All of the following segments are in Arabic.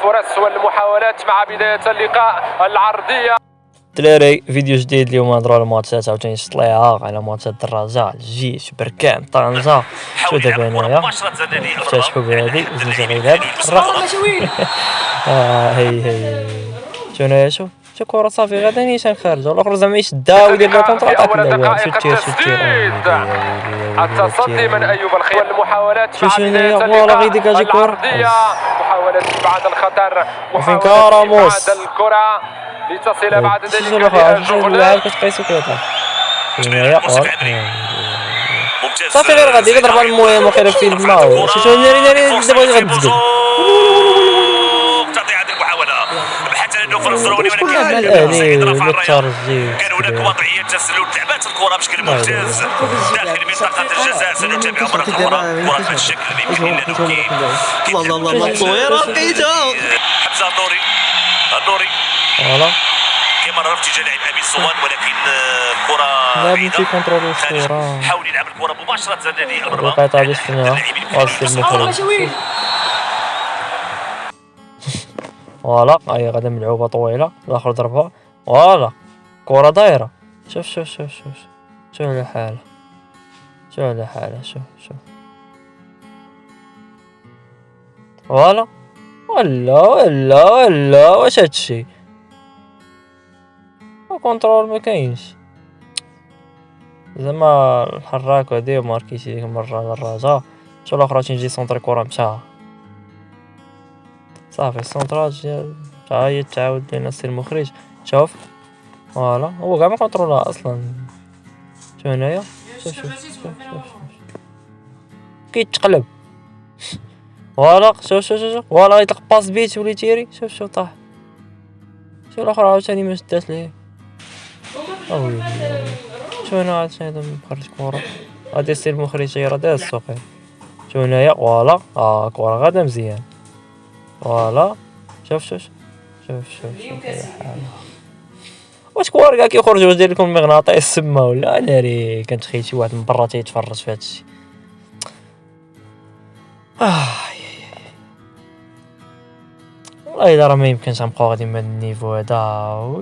الفرص والمحاولات مع بداية اللقاء العرضية. دراري فيديو جديد اليوم نهضروا على الماتشات عاوتاني الصليعه على ماتشات الدراجه الجيش بركان طنجه. شو دابا هنايا افتتحوا بهادي زنزه غير هاد هي شو هنايا شو كره صافي غدا نيشان خارجه الاخر زعما يشدها ويدير لها كونتر اتاك. لا شو تير التصدي من ايوب الخير والمحاولات مع بداية فوالا غيديكاجي كره محاولة بعد الخطر فين كراموس بعد الكرة لتصل بعد ذلك اللاعب كتقيسو كيطلع هنايا صافي غير غادي يضرب على المهم وخير في الماء شو ناري دابا غتزقل تعطي هذه المحاولة بحث انه فرص ضروري ولكن كان هناك وضعية تسلل لعبات الكرة بشكل ممتاز داخل منطقة الجزاء. سنتابع مرة أخرى كرة بالشكل اللي يمكن لنوكي الله صويرة لقيتها حمزة النوري فوالا كما عرفت جا لاعب ابي الصوان ولكن كرة بعيدة كونترول الكرة حاول يلعب الكرة مباشرة لنادي المرمى. القطعة ديال شنو واصل المخرج فوالا هي غادا ملعوبة طويلة الاخر ضربها فوالا كرة دايرة شوف على حالة شوف فوالا ولا واش هادشي كونترول ما كاينش زعما الحراك هادي ماركيتي ديك المره دراجه شو الاخرى تنجي سونطري كره مشى صافي السونطراج ديال تا هي تعاود لينا السير المخرج شوف فوالا هو كاع ما كونترولها اصلا. شو هنايا شوف كيتقلب فوالا شوف فوالا يطلق باس بيت ولي تيري شوف طاح شو الاخر عاوتاني ما شدات ليه شو هنا عاوتاني هذا مخرج كورة غادي يصير المخرج راه داز السوقي. شو هنايا فوالا كورة غادا مزيان فوالا شوف واش كورة كاع كيخرج واش داير لكم مغناطيس سما ولا ناري كنتخيل شي واحد من برا تيتفرج في هادشي. والله الا راه ما يمكنش نبقاو غاديين بهذا النيفو هذا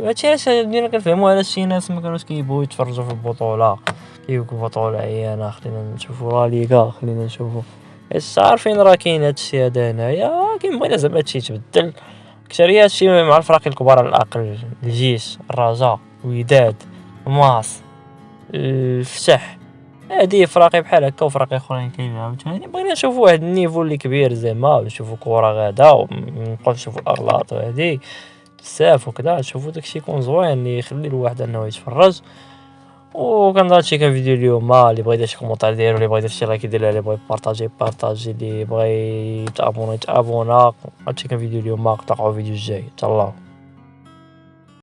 هادشي علاش ديما كنفهمو علاش شي ناس ما كانوش كيبغيو يتفرجوا في البطوله كيبغيو بطوله عيانه خلينا نشوفوا لا ليغا خلينا نشوفوا اش عارفين راه كاين هادشي هذا هنايا كيبغينا زعما هادشي يتبدل كثريا هادشي مع الفرق الكبار على الاقل الجيش الرجاء وداد ماس الفتح هادي فراقي بحال هكا وفراقي اخرين كاينين عاوتاني بغينا نشوفوا واحد النيفو اللي كبير زعما ونشوفوا كره غادا ونبقاو نشوفوا الاغلاط هادي بزاف وكذا نشوفوا داكشي يكون زوين اللي يخلي الواحد انه يتفرج. وكنظن هادشي كان فيديو اليوم اللي بغى يدير شي كومونتير ديالو اللي بغى يدير شي لايك يدير اللي بغى يبارطاجي اللي بغى يتابونا هادشي كان فيديو اليوم نتلاقاو فيديو الجاي تهلاو.